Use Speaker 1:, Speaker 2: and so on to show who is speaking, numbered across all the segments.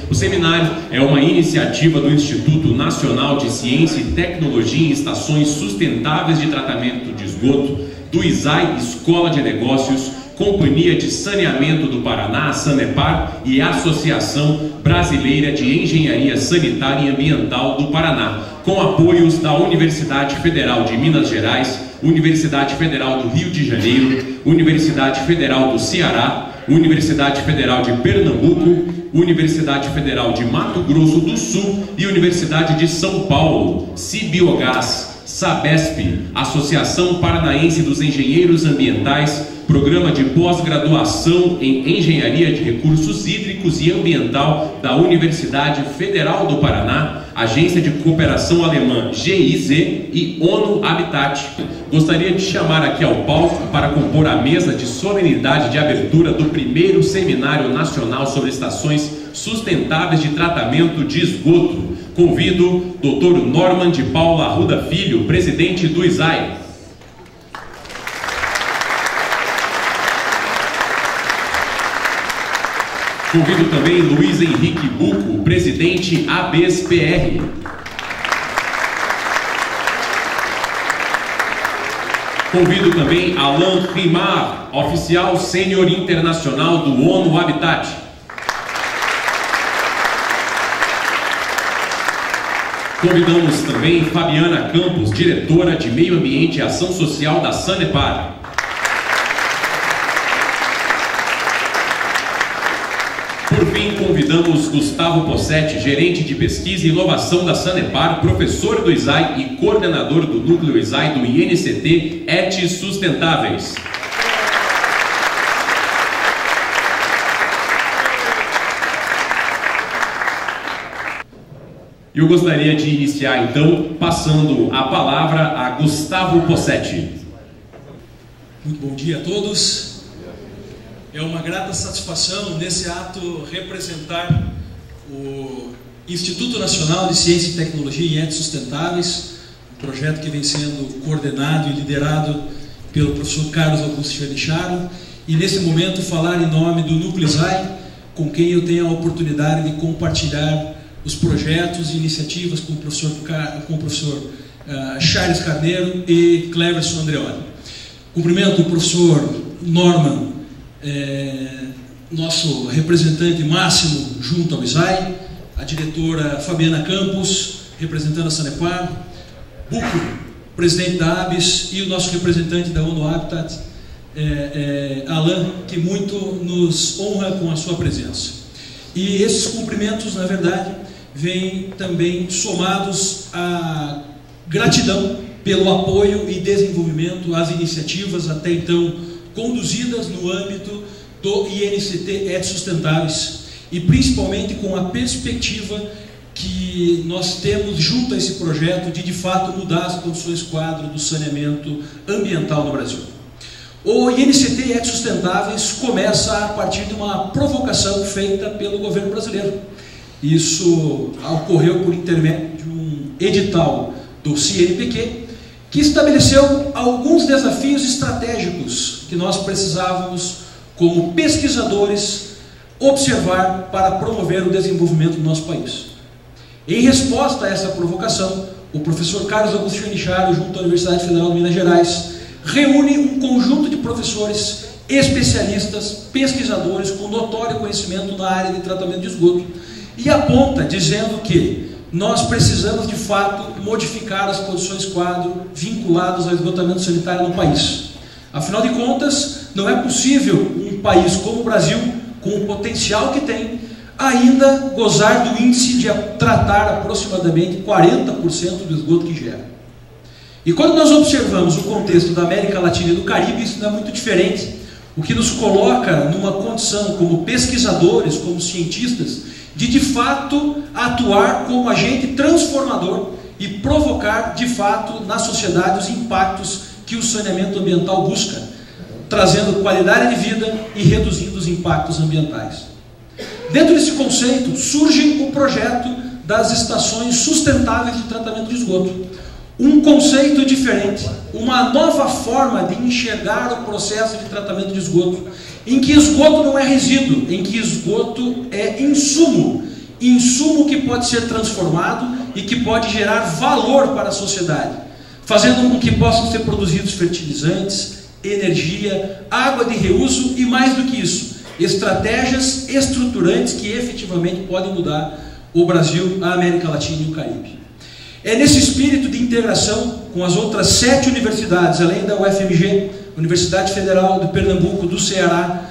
Speaker 1: O seminário é uma iniciativa do Instituto Nacional de Ciência e Tecnologia em Estações Sustentáveis de Tratamento de Esgoto, do ISAI Escola de Negócios, Companhia de Saneamento do Paraná, Sanepar, e Associação Brasileira de Engenharia Sanitária e Ambiental do Paraná, com apoios da Universidade Federal de Minas Gerais, Universidade Federal do Rio de Janeiro, Universidade Federal do Ceará, Universidade Federal de Pernambuco, Universidade Federal de Mato Grosso do Sul e Universidade de São Paulo, Cibiogás, Sabesp, Associação Paranaense dos Engenheiros Ambientais, Programa de Pós-Graduação em Engenharia de Recursos Hídricos e Ambiental da Universidade Federal do Paraná, Agência de Cooperação Alemã GIZ e ONU Habitat. Gostaria de chamar aqui ao palco para compor a mesa de solenidade de abertura do primeiro Seminário Nacional sobre Estações Sustentáveis de Tratamento de Esgoto. Convido o Dr. Norman de Paula Arruda Filho, presidente do ISAI. Convido também Luiz Henrique Buco, presidente ABES-PR. Convido também Alain Rimar, oficial sênior internacional do ONU Habitat. Convidamos também Fabiana Campos, diretora de Meio Ambiente e Ação Social da Sanepar. Por fim, convidamos Gustavo Possetti, gerente de pesquisa e inovação da Sanepar, professor do ISAI e coordenador do núcleo ISAI do INCT ETS Sustentáveis. Eu gostaria de iniciar, então, passando a palavra a Gustavo Possetti.
Speaker 2: Muito bom dia a todos. É uma grata satisfação, nesse ato, representar o Instituto Nacional de Ciência e Tecnologia em ETS Sustentáveis, um projeto que vem sendo coordenado e liderado pelo professor Carlos Augusto Chanicharo, e nesse momento falar em nome do Núcleo ISAI, com quem eu tenho a oportunidade de compartilhar os projetos e iniciativas com o professor Charles Carneiro e Cleverson Andreoli. Cumprimento o professor Norman, nosso representante máximo junto ao ISAI, a diretora Fabiana Campos, representando a Sanepar, Buco, presidente da ABES, e o nosso representante da ONU Habitat, Alain, que muito nos honra com a sua presença. E esses cumprimentos, na verdade, vêm também somados à gratidão pelo apoio e desenvolvimento às iniciativas até então conduzidas no âmbito do INCT ETS Sustentáveis, e principalmente com a perspectiva que nós temos junto a esse projeto de fato mudar as condições quadro do saneamento ambiental no Brasil. O INCT ETS Sustentáveis começa a partir de uma provocação feita pelo governo brasileiro. Isso ocorreu por intermédio de um edital do CNPq, que estabeleceu alguns desafios estratégicos que nós precisávamos, como pesquisadores, observar para promover o desenvolvimento do nosso país. Em resposta a essa provocação, o professor Carlos Augusto Chanicharo, junto à Universidade Federal de Minas Gerais, reúne um conjunto de professores, especialistas, pesquisadores com notório conhecimento na área de tratamento de esgoto, e aponta dizendo que nós precisamos, de fato, modificar as condições quadro vinculadas ao esgotamento sanitário no país. Afinal de contas, não é possível um país como o Brasil, com o potencial que tem, ainda gozar do índice de tratar aproximadamente 40% do esgoto que gera. E quando nós observamos o contexto da América Latina e do Caribe, isso não é muito diferente, o que nos coloca numa condição como pesquisadores, como cientistas, de fato atuar como agente transformador e provocar de fato na sociedade os impactos que o saneamento ambiental busca, trazendo qualidade de vida e reduzindo os impactos ambientais. Dentro desse conceito surge o projeto das estações sustentáveis de tratamento de esgoto. Um conceito diferente, uma nova forma de enxergar o processo de tratamento de esgoto, em que esgoto não é resíduo, em que esgoto é insumo insumo que pode ser transformado e que pode gerar valor para a sociedade, fazendo com que possam ser produzidos fertilizantes, energia, água de reuso e, mais do que isso, estratégias estruturantes que efetivamente podem mudar o Brasil, a América Latina e o Caribe. É nesse espírito de integração com as outras 7 universidades, além da UFMG, Universidade Federal de Pernambuco, do Ceará,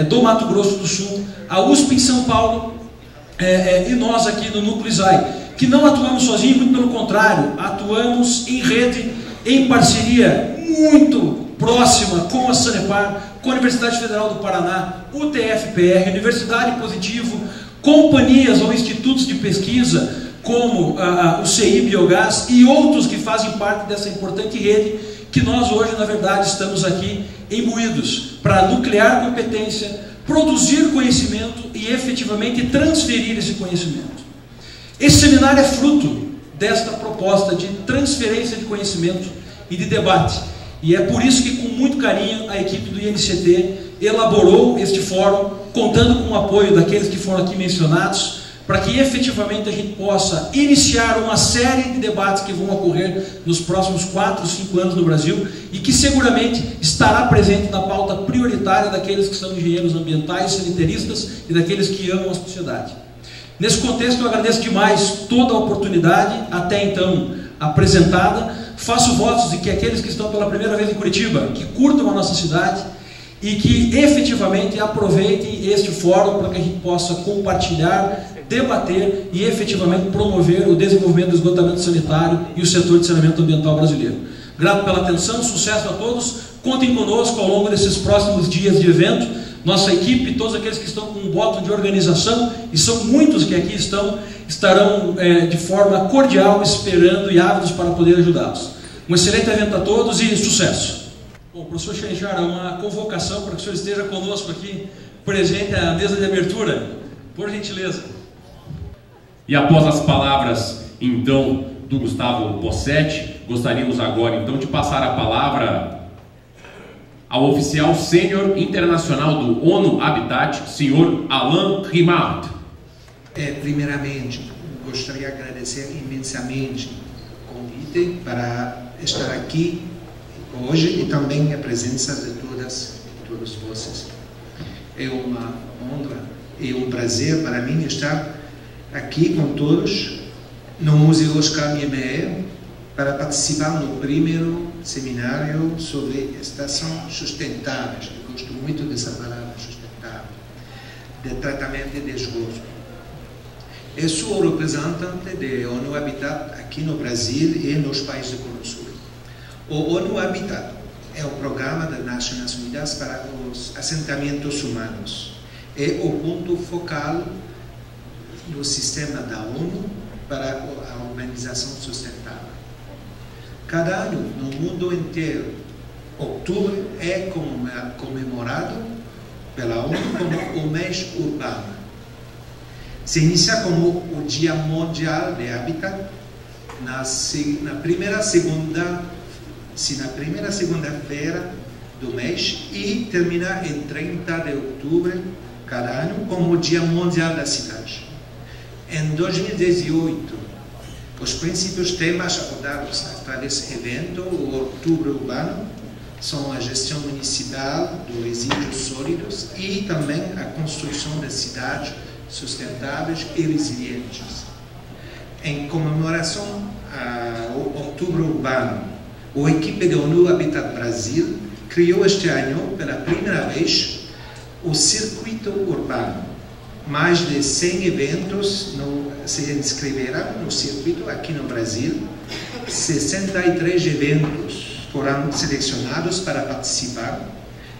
Speaker 2: do Mato Grosso do Sul, a USP em São Paulo, e nós aqui no Núcleo ISAI, que não atuamos sozinhos, muito pelo contrário, atuamos em rede, em parceria muito próxima com a Sanepar, com a Universidade Federal do Paraná, UTFPR, Universidade Positivo, companhias ou institutos de pesquisa como o CI Biogás e outros que fazem parte dessa importante rede que nós hoje, na verdade, estamos aqui imbuídos para nuclear competência, produzir conhecimento e efetivamente transferir esse conhecimento. Esse seminário é fruto desta proposta de transferência de conhecimento e de debate. E é por isso que, com muito carinho, a equipe do INCT elaborou este fórum, contando com o apoio daqueles que foram aqui mencionados, para que efetivamente a gente possa iniciar uma série de debates que vão ocorrer nos próximos 4, 5 anos no Brasil e que seguramente estará presente na pauta prioritária daqueles que são engenheiros ambientais, sanitaristas e daqueles que amam a sociedade. Nesse contexto, eu agradeço demais toda a oportunidade, até então apresentada. Faço votos de que aqueles que estão pela primeira vez em Curitiba, que curtam a nossa cidade e que efetivamente aproveitem este fórum para que a gente possa compartilhar, debater e efetivamente promover o desenvolvimento do esgotamento sanitário e o setor de saneamento ambiental brasileiro. Grato pela atenção, sucesso a todos, contem conosco ao longo desses próximos dias de evento, nossa equipe, todos aqueles que estão com um voto de organização, e são muitos que aqui estarão de forma cordial, esperando e ávidos para poder ajudá-los. Um excelente evento a todos e sucesso! Bom, professor Xenjar, uma convocação para que o senhor esteja conosco aqui, presente à mesa de abertura, por gentileza.
Speaker 1: E após as palavras, então, do Gustavo Bossetti, gostaríamos agora, então, de passar a palavra ao oficial sênior internacional do ONU Habitat, senhor Alain Rimard.
Speaker 3: Primeiramente, gostaria de agradecer imensamente o convite para estar aqui hoje e também a presença de todos vocês. É uma honra e um prazer para mim estar aqui com todos no Museu Oscar Niemeyer para participar no primeiro seminário sobre estações sustentáveis. Eu gosto muito dessa palavra, sustentável, de tratamento de esgoto. Eu sou o representante da ONU Habitat aqui no Brasil e nos países do Cone Sul. O ONU Habitat é o programa das Nações Unidas para os assentamentos humanos. É o ponto focal do sistema da ONU para a urbanização sustentável. Cada ano, no mundo inteiro, outubro é comemorado pela ONU como o mês urbano. Se inicia como o Dia Mundial de Habitat na primeira segunda-feira do mês e termina em 30 de outubro cada ano como o Dia Mundial da Cidade. Em 2018, os principais temas abordados para esse evento, o Outubro Urbano, são a gestão municipal dos resíduos sólidos e também a construção de cidades sustentáveis e resilientes. Em comemoração ao Outubro Urbano, a equipe da ONU Habitat Brasil criou este ano, pela primeira vez, o Circuito Urbano. Mais de 100 eventos se inscreveram no circuito aqui no Brasil. 63 eventos foram selecionados para participar,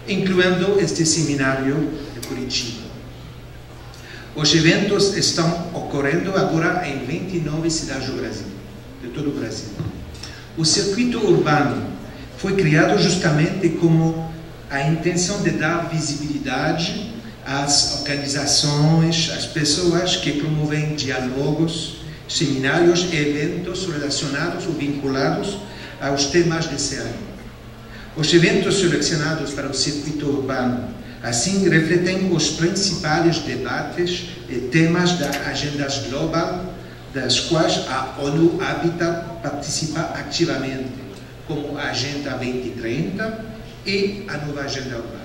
Speaker 3: incluindo este seminário de Curitiba. Os eventos estão ocorrendo agora em 29 cidades do Brasil, de todo o Brasil. O circuito urbano foi criado justamente como a intenção de dar visibilidade às organizações, às pessoas que promovem diálogos, seminários e eventos relacionados ou vinculados aos temas desse ano. Os eventos selecionados para o circuito urbano Assim, refletem os principais debates e temas da agenda global, das quais a ONU Habitat participa ativamente, como a Agenda 2030 e a nova Agenda Urbana.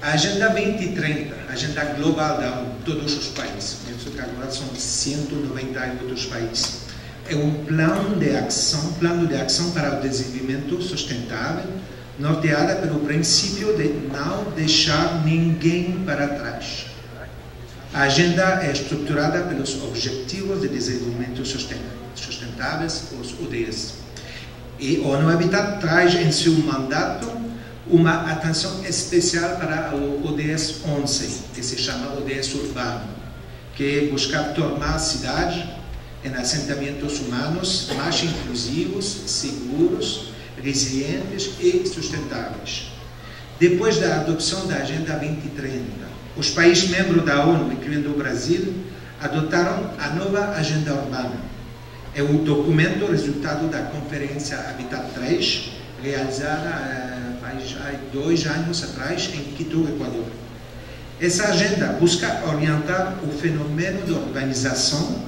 Speaker 3: A Agenda 2030, a Agenda Global da ONU, todos os países, penso que agora são 190 outros países, é um plano de ação para o desenvolvimento sustentável, norteada pelo princípio de não deixar ninguém para trás. A agenda é estruturada pelos Objetivos de Desenvolvimento Sustentáveis, os ODS. E a ONU Habitat traz em seu mandato uma atenção especial para o ODS 11, que se chama ODS Urbano, que é buscar tornar a cidade em assentamentos humanos mais inclusivos, seguros, resilientes e sustentáveis. Depois da adoção da Agenda 2030, os países membros da ONU, incluindo o Brasil, adotaram a nova Agenda Urbana. É o documento resultado da Conferência Habitat 3, realizada há 2 anos atrás em Quito, Equador. Essa agenda busca orientar o fenômeno da urbanização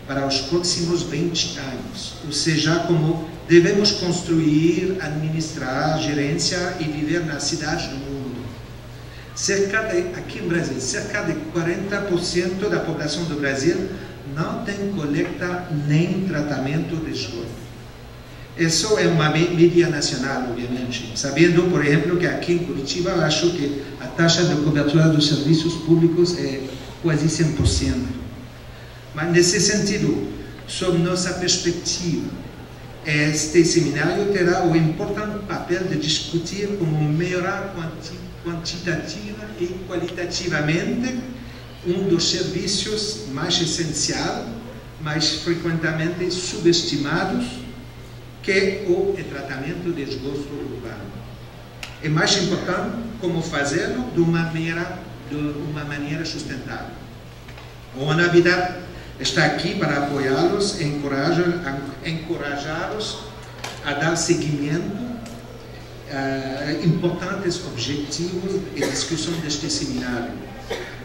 Speaker 3: para os próximos 20 anos, ou seja, como devemos construir, administrar, gerenciar e viver nas cidades do mundo. Aqui no Brasil, cerca de 40% da população do Brasil não tem coleta nem tratamento de esgoto. Isso é uma média nacional, obviamente, sabendo, por exemplo, que aqui em Curitiba eu acho que a taxa de cobertura dos serviços públicos é quase 100%. Mas, nesse sentido, sob nossa perspectiva, este seminário terá o importante papel de discutir como melhorar quantitativa e qualitativamente um dos serviços mais essenciais, mais frequentemente subestimados, que é o tratamento de esgoto urbano. É mais importante como fazê-lo de uma maneira sustentável. O ONU Habitat está aqui para apoiá-los e encorajá-los a dar seguimento a importantes objetivos e discussão deste seminário.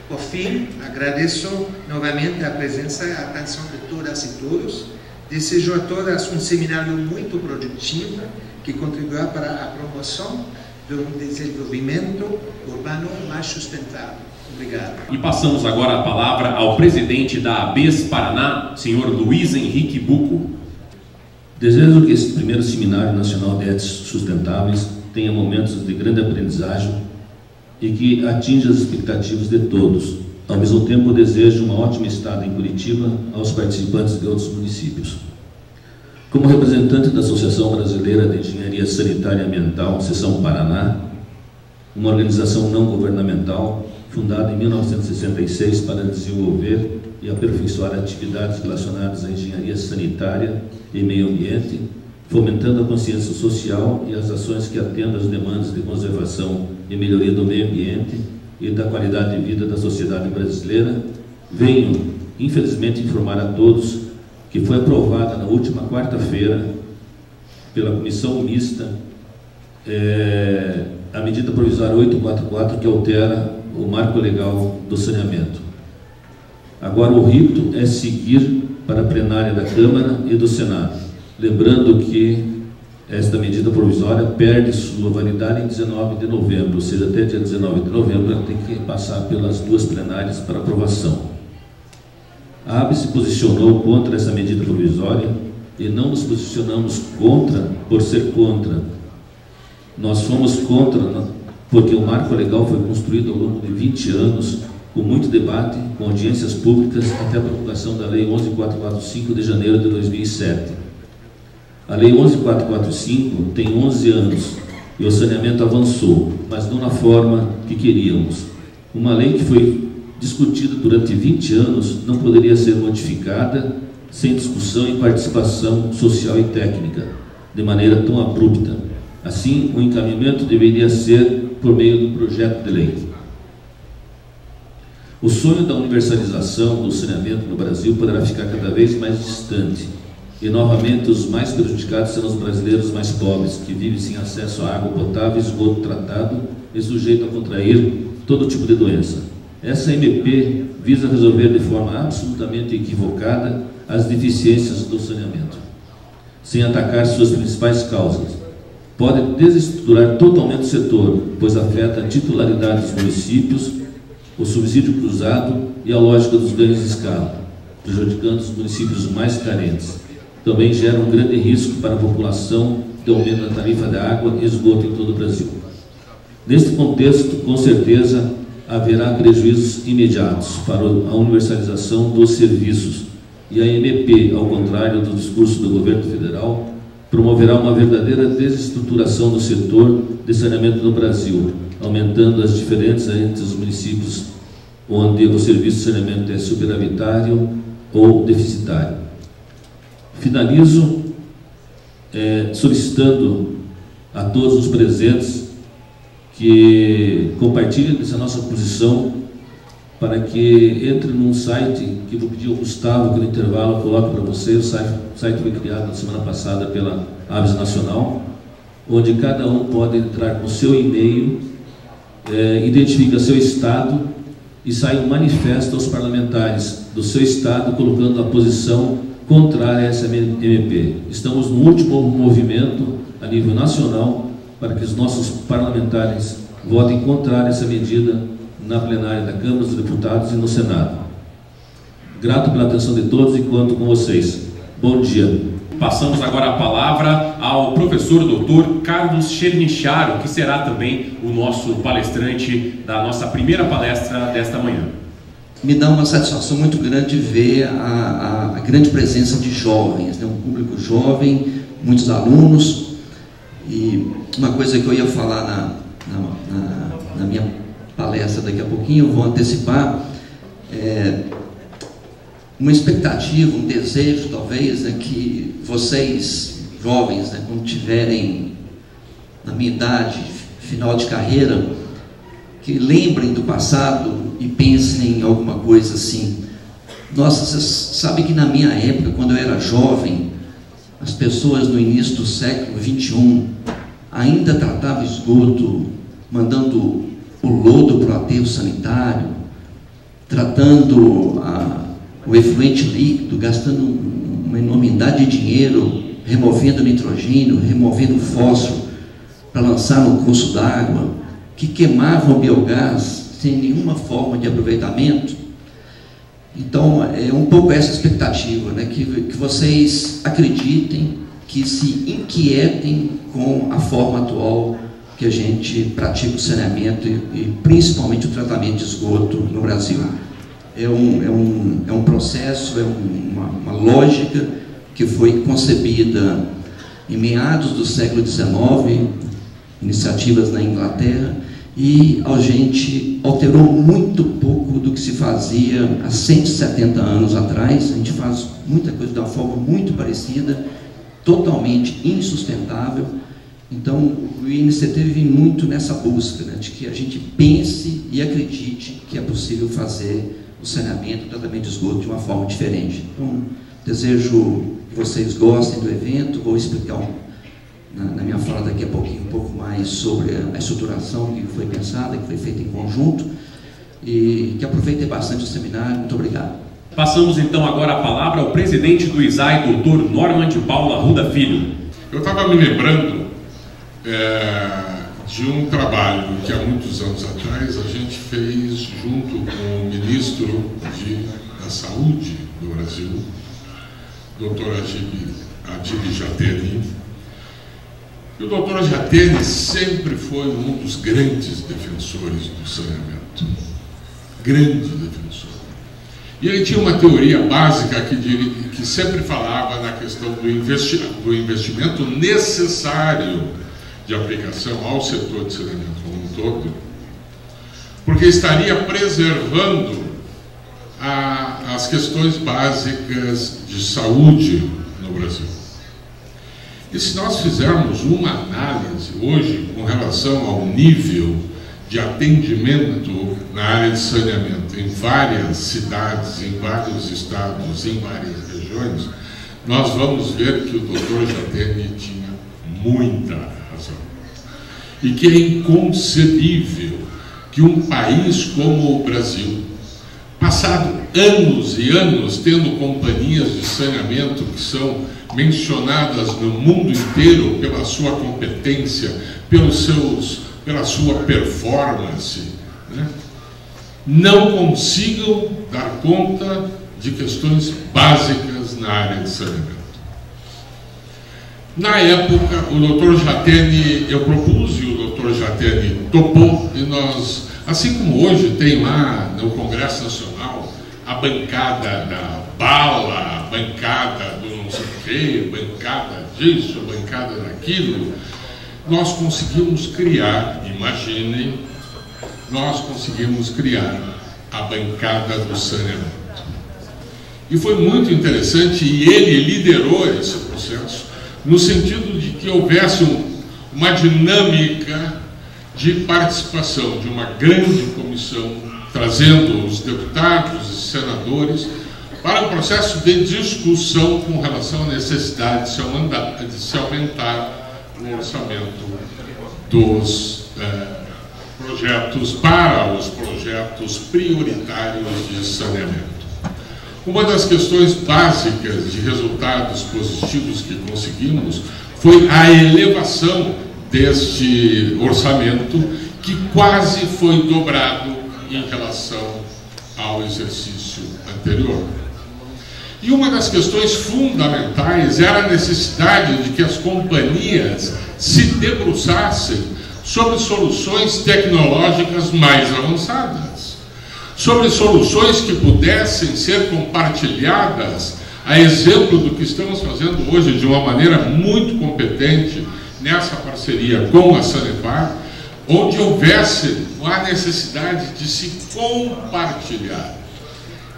Speaker 3: Por fim, agradeço novamente a presença e a atenção de todas e todos. Desejo a todas um seminário muito produtivo que contribuirá para a promoção de um desenvolvimento urbano mais sustentável. Obrigado.
Speaker 1: E passamos agora a palavra ao presidente da ABES Paraná, senhor Luiz Henrique Bucco.
Speaker 4: Desejo que esse primeiro Seminário Nacional de Éticas Sustentáveis tenha momentos de grande aprendizagem e que atinja as expectativas de todos. Ao mesmo tempo, desejo uma ótima estada em Curitiba aos participantes de outros municípios. Como representante da Associação Brasileira de Engenharia Sanitária e Ambiental, Seção Paraná, uma organização não governamental fundada em 1966 para desenvolver e aperfeiçoar atividades relacionadas à engenharia sanitária e meio ambiente, fomentando a consciência social e as ações que atendam às demandas de conservação e melhoria do meio ambiente e da qualidade de vida da sociedade brasileira. Venho, infelizmente, informar a todos que foi aprovada na última quarta-feira pela Comissão Mista a medida provisória 844, que altera o marco legal do saneamento. Agora o rito é seguir para a plenária da Câmara e do Senado, lembrando que esta medida provisória perde sua validade em 19 de novembro, ou seja, até dia 19 de novembro ela tem que passar pelas 2 plenárias para aprovação. A ABES se posicionou contra essa medida provisória e não nos posicionamos contra por ser contra. Nós fomos contra porque o marco legal foi construído ao longo de 20 anos, com muito debate, com audiências públicas, até a promulgação da Lei 11.445 de janeiro de 2007. A Lei 11.445 tem 11 anos e o saneamento avançou, mas não na forma que queríamos. Uma lei que foi discutida durante 20 anos não poderia ser modificada sem discussão e participação social e técnica, de maneira tão abrupta. Assim, o encaminhamento deveria ser por meio do projeto de lei. O sonho da universalização do saneamento no Brasil poderá ficar cada vez mais distante, E novamente os mais prejudicados serão os brasileiros mais pobres, que vivem sem acesso à água potável, esgoto tratado e sujeito a contrair todo tipo de doença. Essa MP visa resolver de forma absolutamente equivocada as deficiências do saneamento, sem atacar suas principais causas. Pode desestruturar totalmente o setor, pois afeta a titularidade dos municípios, o subsídio cruzado e a lógica dos ganhos de escala, prejudicando os municípios mais carentes. Também gera um grande risco para a população de aumento da tarifa de água e esgoto em todo o Brasil. Neste contexto, com certeza, haverá prejuízos imediatos para a universalização dos serviços, e a MP, ao contrário do discurso do governo federal, promoverá uma verdadeira desestruturação do setor de saneamento no Brasil, aumentando as diferenças entre os municípios onde o serviço de saneamento é superavitário ou deficitário. Finalizo solicitando a todos os presentes que compartilhem essa nossa posição, para que entre num site que vou pedir ao Gustavo que no intervalo coloque para vocês. O site foi criado na semana passada pela Aves Nacional, onde cada um pode entrar com o seu e-mail, identifica seu estado e sai um manifesto aos parlamentares do seu estado colocando a posição contrária a essa MP. Estamos no último movimento a nível nacional para que os nossos parlamentares votem contrário a essa medida na plenária da Câmara dos Deputados e no Senado. Grato pela atenção de todos e conto com vocês. Bom dia.
Speaker 1: Passamos agora a palavra ao professor Dr. Carlos Chernicharo, que será também o nosso palestrante da nossa primeira palestra desta manhã.
Speaker 5: Me dá uma satisfação muito grande ver a grande presença de jovens, né? Um público jovem, muitos alunos. E uma coisa que eu ia falar na minha palestra daqui a pouquinho, eu vou antecipar, uma expectativa, um desejo talvez, né, que vocês jovens, né, quando tiverem na minha idade, final de carreira, que lembrem do passado e pensem em alguma coisa assim. Nossa, vocês sabem que na minha época, quando eu era jovem, as pessoas no início do século XXI ainda tratavam esgoto, mandando o lodo para o aterro sanitário, tratando o efluente líquido, gastando uma enormidade de dinheiro, removendo nitrogênio, removendo fósforo para lançar no curso d'água, que queimavam biogás sem nenhuma forma de aproveitamento. Então, é um pouco essa expectativa, né? Que vocês acreditem, que se inquietem com a forma atual que a gente pratica o saneamento e principalmente o tratamento de esgoto no Brasil. É um processo, uma lógica que foi concebida em meados do século XIX, iniciativas na Inglaterra, e a gente alterou muito pouco do que se fazia há 170 anos atrás. A gente faz muita coisa de uma forma muito parecida, totalmente insustentável. Então, o INCT vive muito nessa busca, né, de que a gente pense e acredite que é possível fazer o saneamento, o tratamento de esgoto de uma forma diferente. Então, desejo que vocês gostem do evento. Vou explicar na minha fala daqui a pouquinho um pouco mais sobre a estruturação que foi pensada, que foi feita em conjunto, e que aproveitem bastante o seminário. Muito obrigado.
Speaker 1: Passamos então agora a palavra ao presidente do ISAI, Dr. Norman de Paula Arruda Filho.
Speaker 6: Eu estava me lembrando de um trabalho que há muitos anos atrás a gente fez junto com o ministro da Saúde do Brasil, Dr. Adib Jatene. E o Dr. Jatene sempre foi um dos grandes defensores do saneamento. Grande defensor. E ele tinha uma teoria básica que sempre falava na questão do investimento necessário de aplicação ao setor de saneamento como um todo, porque estaria preservando as questões básicas de saúde no Brasil. E se nós fizermos uma análise hoje com relação ao nível de atendimento na área de saneamento em várias cidades, em vários estados, em várias regiões, nós vamos ver que o Dr. Jatene tinha muita razão. E que é inconcebível que um país como o Brasil, passado anos e anos tendo companhias de saneamento que são mencionadas no mundo inteiro pela sua competência, pela sua performance, né, não consigam dar conta de questões básicas na área de saneamento. Na época, o Dr. Jatene, eu propus e o Dr. Jatene topou, e nós, assim como hoje tem lá no Congresso Nacional a bancada da bala, a bancada do não sei o quê, bancada disso, bancada daquilo, nós conseguimos criar, imaginem, nós conseguimos criar a bancada do saneamento. E foi muito interessante, e ele liderou esse processo, no sentido de que houvesse uma dinâmica de participação de uma grande comissão, trazendo os deputados e senadores para o processo de discussão com relação à necessidade de se aumentar o orçamento dos projetos para os projetos prioritários de saneamento. Uma das questões básicas de resultados positivos que conseguimos foi a elevação deste orçamento, que quase foi dobrado em relação ao exercício anterior. E uma das questões fundamentais era a necessidade de que as companhias se debruçassem sobre soluções tecnológicas mais avançadas, sobre soluções que pudessem ser compartilhadas, a exemplo do que estamos fazendo hoje de uma maneira muito competente nessa parceria com a Sanepar, onde houvesse a necessidade de se compartilhar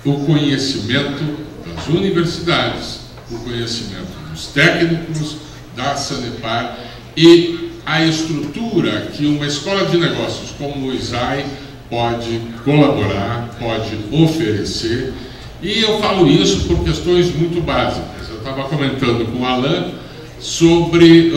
Speaker 6: o conhecimento das universidades, o conhecimento dos técnicos da Sanepar e a estrutura que uma escola de negócios como o ISAI pode colaborar, pode oferecer. E eu falo isso por questões muito básicas. Eu estava comentando com o Alain sobre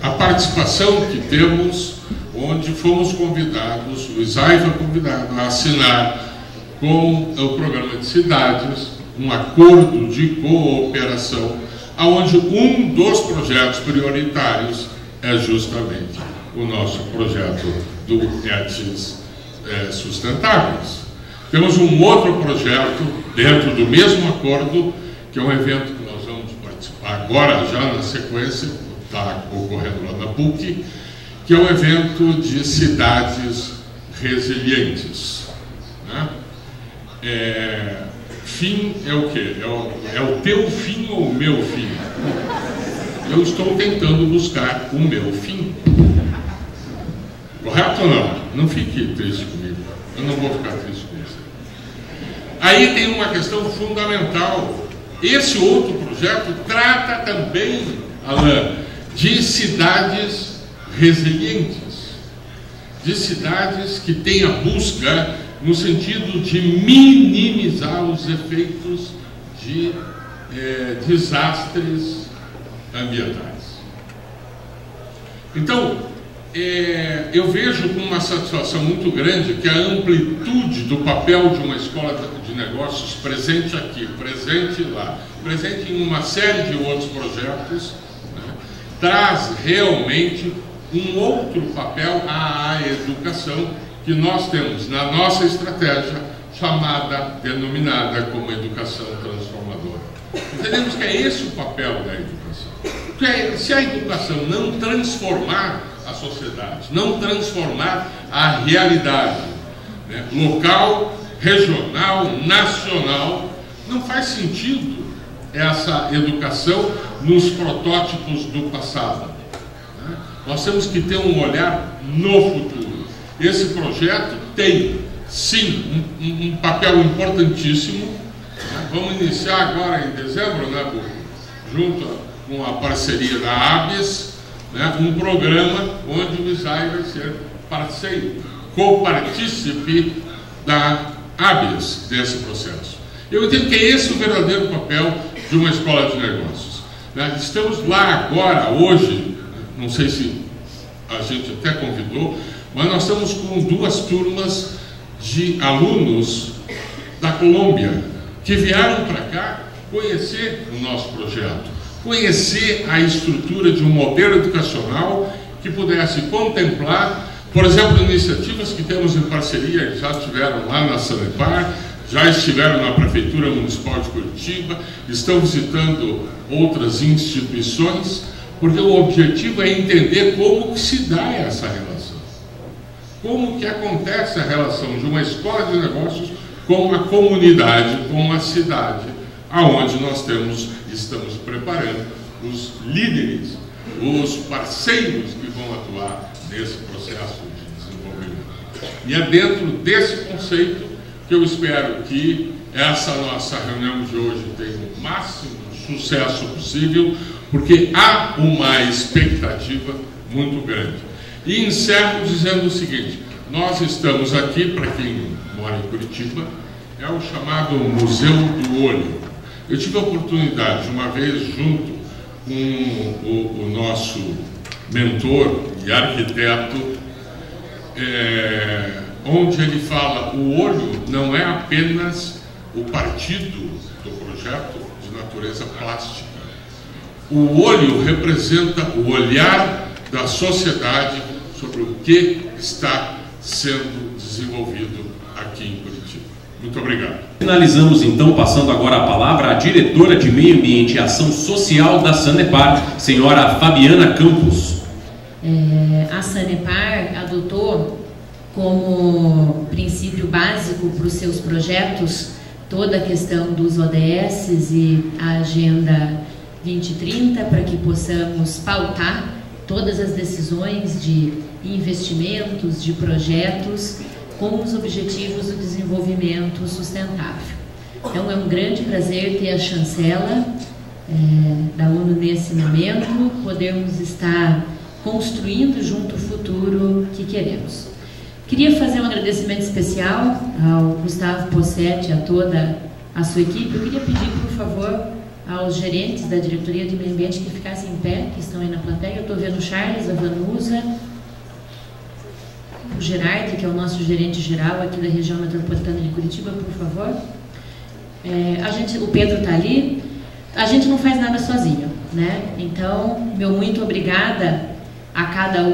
Speaker 6: a participação que temos, onde fomos convidados, o ISAI foi convidado a assinar com o programa de cidades um acordo de cooperação, onde um dos projetos prioritários é justamente o nosso projeto do ETS Sustentáveis. Temos um outro projeto dentro do mesmo acordo, que é um evento que nós vamos participar agora, já na sequência, está ocorrendo lá na PUC, que é um evento de cidades resilientes, né? Fim é o quê? É o teu fim ou o meu fim? Eu estou tentando buscar o meu fim. Correto ou não? Não fique triste comigo. Eu não vou ficar triste com você. Aí tem uma questão fundamental. Esse outro projeto trata também, Alain, de cidades resilientes, de cidades que têm a busca no sentido de minimizar os efeitos de desastres ambientais. Então, eu vejo com uma satisfação muito grande que a amplitude do papel de uma escola de negócios presente aqui, presente lá, presente em uma série de outros projetos, né, traz realmente um outro papel à educação que nós temos na nossa estratégia denominada como educação transformadora. Entendemos que é esse o papel da educação. Porque se a educação não transformar a sociedade, não transformar a realidade, né, local, regional, nacional, não faz sentido essa educação nos protótipos do passado, né? Nós temos que ter um olhar no futuro. Esse projeto tem, sim, um papel importantíssimo, né? Vamos iniciar agora em dezembro, né, junto com a parceria da ABES, né, um programa onde o ISAI vai ser parceiro, copartícipe da ABES desse processo. Eu entendo que é esse o verdadeiro papel de uma escola de negócios. Estamos lá agora, hoje, não sei se a gente até convidou, mas nós estamos com 2 turmas de alunos da Colômbia que vieram para cá conhecer o nosso projeto, conhecer a estrutura de um modelo educacional que pudesse contemplar, por exemplo, iniciativas que temos em parceria, que já estiveram lá na Sanepar, já estiveram na Prefeitura Municipal de Curitiba, estão visitando outras instituições, porque o objetivo é entender como que se dá essa relação. Como que acontece a relação de uma escola de negócios com a comunidade, com a cidade, aonde nós estamos preparando os líderes, os parceiros que vão atuar nesse processo de desenvolvimento. E é dentro desse conceito que eu espero que essa nossa reunião de hoje tenha o máximo sucesso possível, porque há uma expectativa muito grande. E encerro dizendo o seguinte: nós estamos aqui, para quem mora em Curitiba, é o chamado Museu do Olho. Eu tive a oportunidade, uma vez, junto com o nosso mentor e arquiteto, onde ele fala: o olho não é apenas o partido do projeto de natureza plástica. O olho representa o olhar da sociedade sobre o que está sendo desenvolvido aqui em Curitiba. Muito obrigado.
Speaker 1: Finalizamos então, passando agora a palavra à diretora de Meio Ambiente e Ação Social da Sanepar, senhora Fabiana Campos.
Speaker 7: A Sanepar adotou como princípio básico para os seus projetos toda a questão dos ODS e a Agenda 2030, para que possamos pautar todas as decisões de investimentos, de projetos, com os objetivos do desenvolvimento sustentável. Então, é um grande prazer ter a chancela da ONU nesse momento, podermos estar construindo junto o futuro que queremos. Queria fazer um agradecimento especial ao Gustavo Possetti, a toda a sua equipe. Eu queria pedir, por favor, aos gerentes da Diretoria de Meio Ambiente que ficassem em pé, que estão aí na plateia. Eu estou vendo o Charles, a Vanusa, o Gerardo, que é o nosso gerente geral aqui da região metropolitana de Curitiba, por favor. O Pedro está ali. A gente não faz nada sozinho, né? Então, meu muito obrigada a cada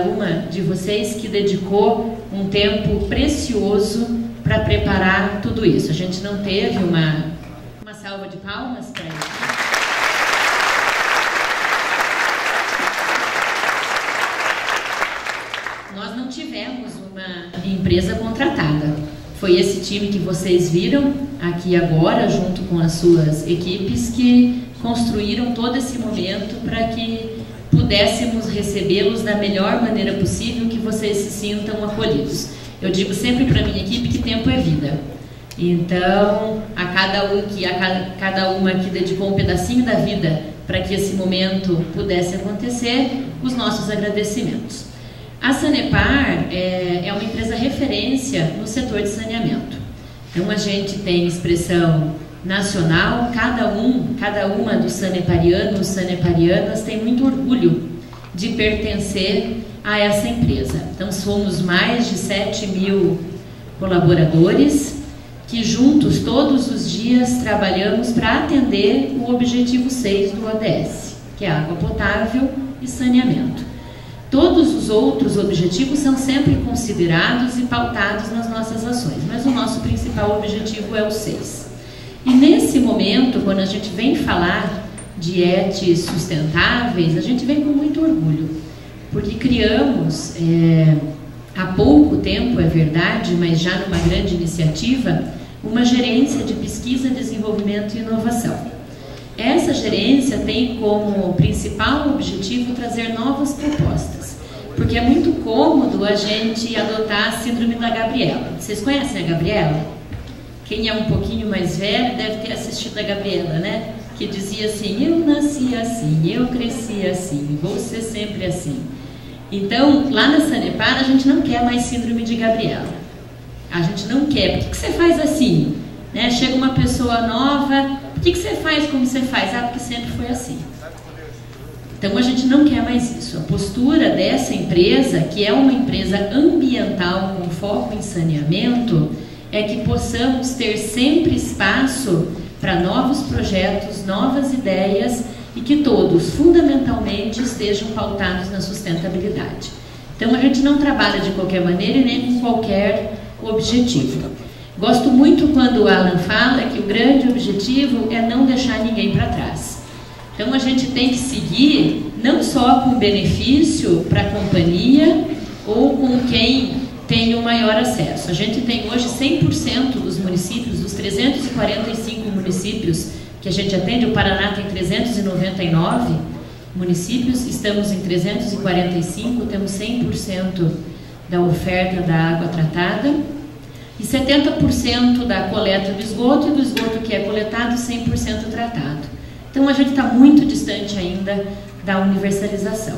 Speaker 7: uma de vocês que dedicou um tempo precioso para preparar tudo isso. A gente não teve uma salva de palmas para isso. Nós não tivemos uma empresa contratada. Foi esse time que vocês viram aqui agora, junto com as suas equipes, que construíram todo esse momento para que pudéssemos recebê-los da melhor maneira possível, que vocês se sintam acolhidos. Eu digo sempre para a minha equipe que tempo é vida. Então, a cada uma que dedicou um pedacinho da vida para que esse momento pudesse acontecer, os nossos agradecimentos. A Sanepar é uma empresa referência no setor de saneamento. Então, a gente tem expressão nacional, cada uma dos saneparianos, saneparianas tem muito orgulho de pertencer a essa empresa. Então, somos mais de 7.000 colaboradores que juntos, todos os dias, trabalhamos para atender o objetivo 6 do ODS, que é água potável e saneamento. Todos os outros objetivos são sempre considerados e pautados nas nossas ações, mas o nosso principal objetivo é o 6. E nesse momento, quando a gente vem falar de ETs sustentáveis, a gente vem com muito orgulho, porque criamos, há pouco tempo, é verdade, mas já numa grande iniciativa, uma gerência de pesquisa, desenvolvimento e inovação. Essa gerência tem como principal objetivo trazer novas propostas, porque é muito cômodo a gente adotar a síndrome da Gabriela. Vocês conhecem a Gabriela? Quem é um pouquinho mais velho deve ter assistido a Gabriela, né? Que dizia assim: eu nasci assim, eu cresci assim, vou ser sempre assim. Então, lá na Sanepar, a gente não quer mais síndrome de Gabriela. A gente não quer. Por que você faz assim? né? Chega uma pessoa nova, por que você faz como você faz? Ah, porque sempre foi assim. Então a gente não quer mais isso. A postura dessa empresa, que é uma empresa ambiental com foco em saneamento, é que possamos ter sempre espaço para novos projetos, novas ideias e que todos, fundamentalmente, estejam pautados na sustentabilidade. Então a gente não trabalha de qualquer maneira e nem com qualquer objetivo. Gosto muito quando o Alan fala que o grande objetivo é não deixar ninguém para trás. Então a gente tem que seguir não só com benefício para a companhia ou com quem tem o maior acesso. A gente tem hoje 100% dos municípios, dos 345 municípios que a gente atende, o Paraná tem 399 municípios, estamos em 345, temos 100% da oferta da água tratada e 70% da coleta do esgoto e do esgoto que é coletado 100% tratado. Então a gente está muito distante ainda da universalização.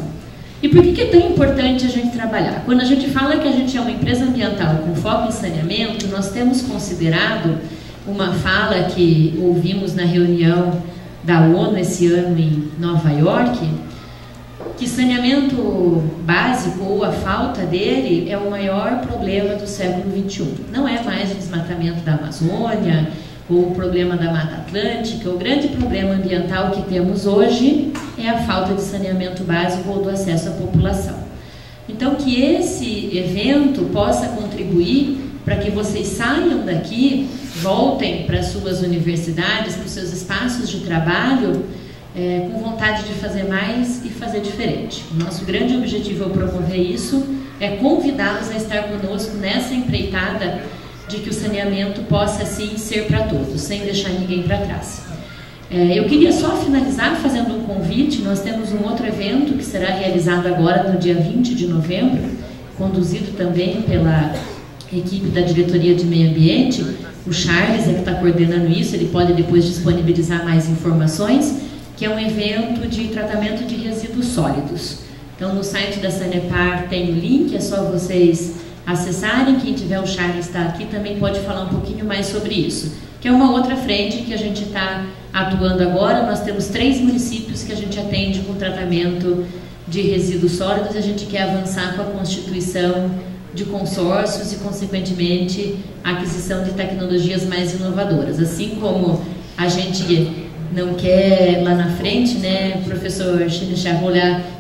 Speaker 7: E por que é tão importante a gente trabalhar? Quando a gente fala que a gente é uma empresa ambiental com foco em saneamento, nós temos considerado uma fala que ouvimos na reunião da ONU esse ano em Nova York, que saneamento básico ou a falta dele é o maior problema do século XXI. Não é mais o desmatamento da Amazônia ou o problema da Mata Atlântica. O grande problema ambiental que temos hoje é a falta de saneamento básico ou do acesso à população. Então, que esse evento possa contribuir para que vocês saiam daqui, voltem para suas universidades, para os seus espaços de trabalho, com vontade de fazer mais e fazer diferente. O nosso grande objetivo ao promover isso é convidá-los a estar conosco nessa empreitada de que o saneamento possa, sim, ser para todos, sem deixar ninguém para trás. Eu queria só finalizar fazendo um convite. Nós temos um outro evento que será realizado agora no dia 20 de novembro, conduzido também pela equipe da Diretoria de Meio Ambiente. O Charles é que está coordenando isso, ele pode depois disponibilizar mais informações, que é um evento de tratamento de resíduos sólidos. Então, no site da Sanepar tem o link, é só vocês acessarem. Quem tiver, o Charles está aqui, também pode falar um pouquinho mais sobre isso, que é uma outra frente que a gente está atuando agora. Nós temos 3 municípios que a gente atende com tratamento de resíduos sólidos e a gente quer avançar com a constituição de consórcios e, consequentemente, a aquisição de tecnologias mais inovadoras. Assim como a gente não quer lá na frente, né, professor Chinichar,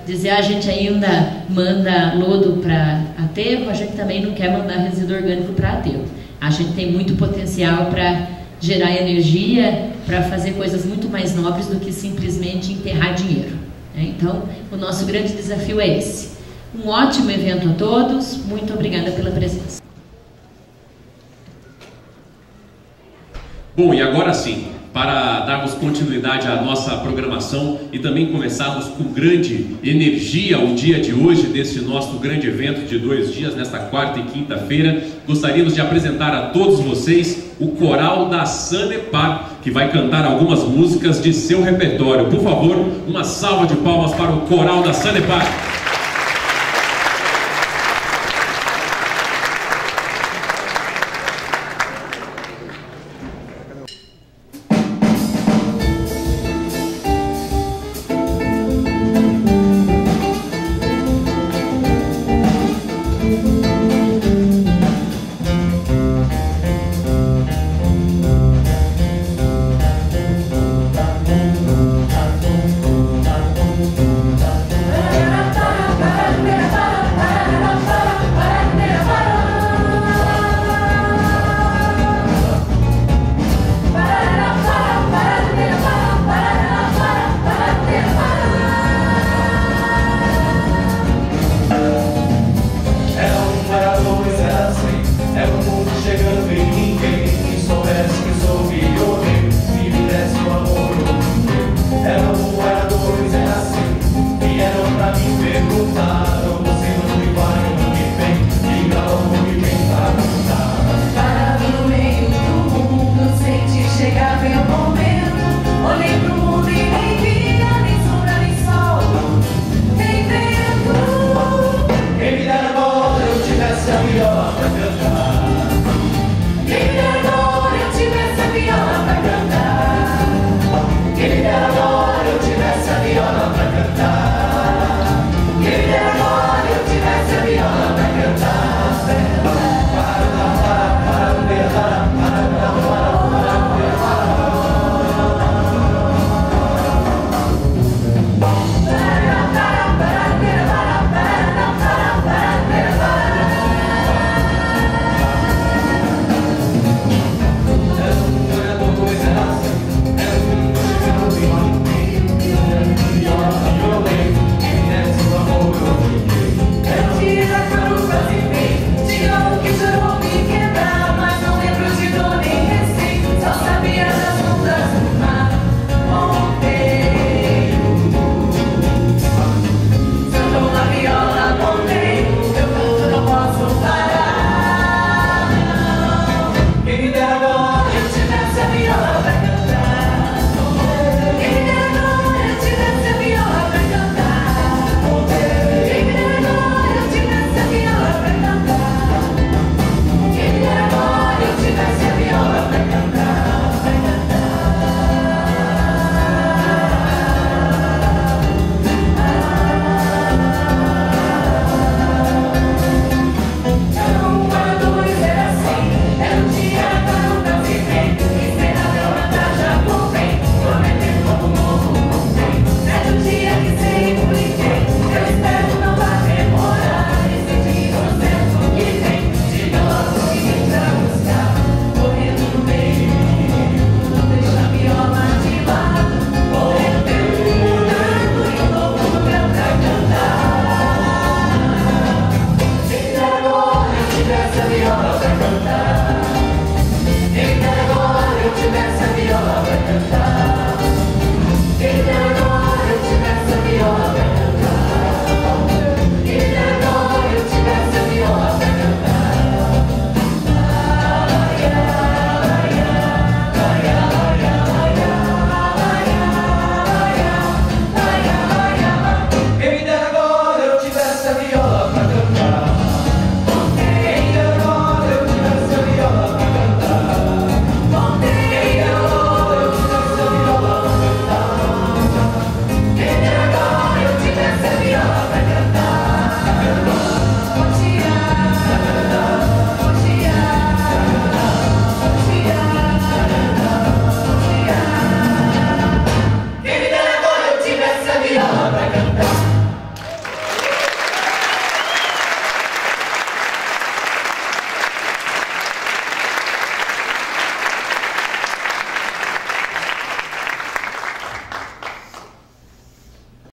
Speaker 7: dizer a gente ainda manda lodo para aterro, a gente também não quer mandar resíduo orgânico para aterro. A gente tem muito potencial para gerar energia, para fazer coisas muito mais nobres do que simplesmente enterrar dinheiro, né? Então, o nosso grande desafio é esse. Um ótimo evento a todos, muito obrigada pela presença.
Speaker 1: Bom, e agora sim, para darmos continuidade à nossa programação e também começarmos com grande energia o dia de hoje, desse nosso grande evento de 2 dias, nesta quarta e quinta-feira, gostaríamos de apresentar a todos vocês o coral da Sanepar, que vai cantar algumas músicas de seu repertório. Por favor, uma salva de palmas para o coral da Sanepar.